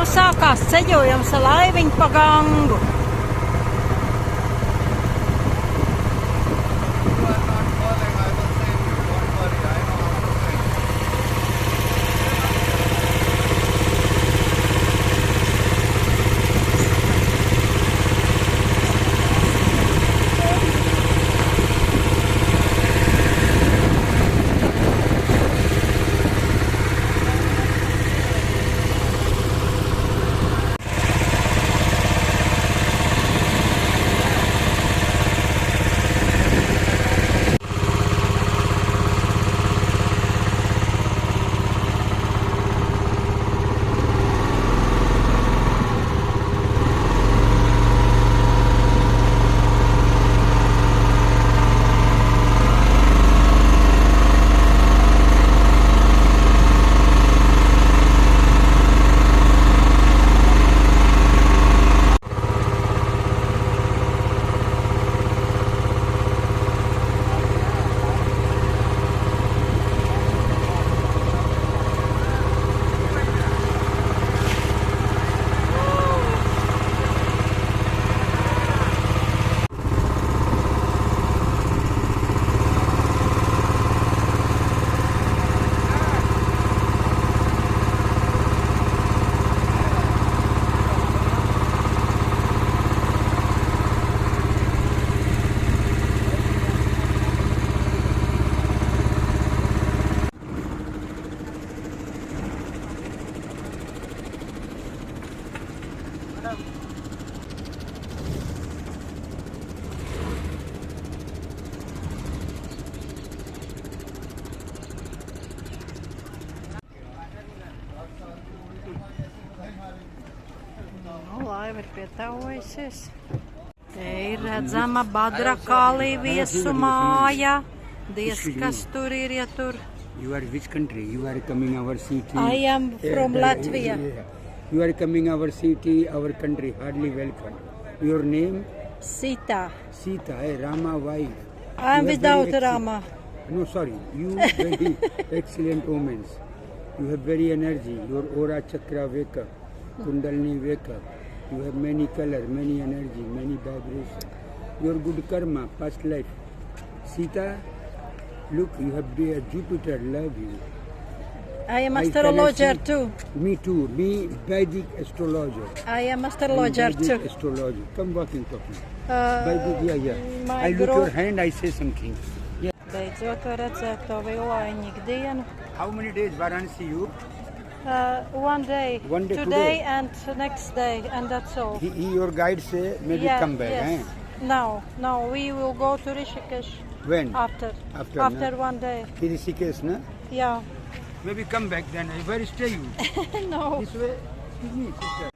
Nu sākās ceļojums ar laiviņu pa Gangu. Laiva ir pietavojusies. Te ir redzama Badra Kali viesu māja. Diez, kas tur ir, ja tur? You are which country? You are coming our city. I am from Latvia. You are coming our city, our country. Hardly welcome. Your name? Sita. Sita, Rama wife. I am without Rama. No, sorry. You very excellent women. You have very energy. Your aura chakra wake up. Kundalini wake up. You have many color, many energy, many vibration. Your good karma, past life. Sita, look, you have Jupiter, love you. I am astrologer too. Me too. Me Vedic astrologer. I am astrologer too. Vedic astrologer. Come walking, talking. Vedic, yeah. I look your hand, I say something. Yeah. Beidzot var redzēt to vilaiņu ikdienu. How many days Varanasi you? One day. One day today and next day, and that's all. Your guide say maybe come back. Yes. No, we will go to Rishikesh. When? After no? 1 day. Rishikesh, no? Yeah. Maybe come back then. Where stay you? No. This way. Give me, sister.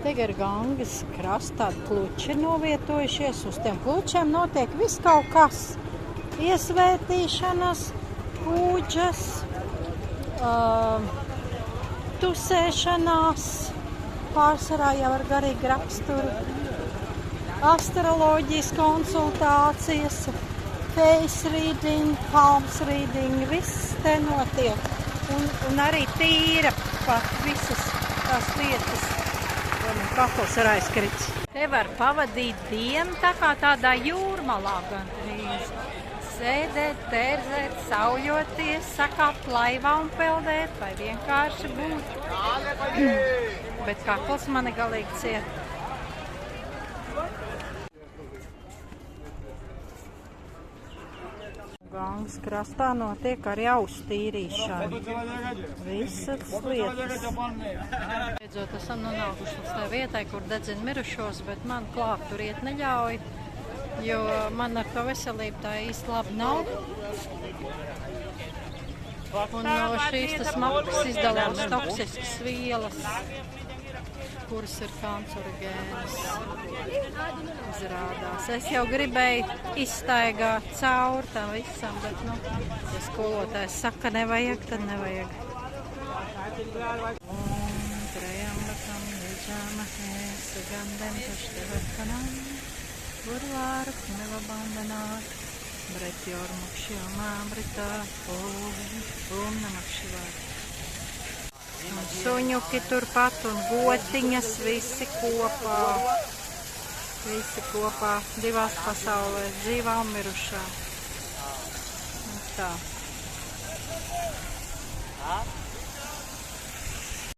Te ir Gangas krastā kluči novietojušies. Uz tiem klučiem notiek viss kaut kas. Iesvētīšanas, pūģas, tusēšanās, pārsvarā jau ar garīgu raksturu, astroloģijas konsultācijas, face reading, palms reading, viss te notiek. Un arī tīra pat visas tās lietas. Kakls ir aizkrits. Te var pavadīt dienu tā kā tādā jūrmalā gandrīz. Sēdēt, tērzēt, sauļoties, sakāpt laivā un peldēt vai vienkārši būt. Bet kakls mani galīgi ciet. Gangas krastā notiek arī austīrīšana. Visas lietas. Beidzot, esam nonākuši līdz tā vietai, kur dedzina mirušos, bet man klāt tur iet neļauj, jo man ar to veselību tā īsti labi nav. Un no šīs tas smakas izdalās toksiskas vielas. kuras ir kancerogēnas. Izrādās. Es jau gribēju izstaigāt cauri tam visam, bet, nu, ja skolotājs saka, nevajag, tad nevajag. Trejambakam yajamahe sugandham pushtivartanam Gurvārakšana bandhanāt Mrityormukšyamāmritā Om Namah Šivāja. Un suņuki turpat un gotiņas visi kopā. Visi kopā divās pasaulēs, dzīvā un mirušā. Un tā.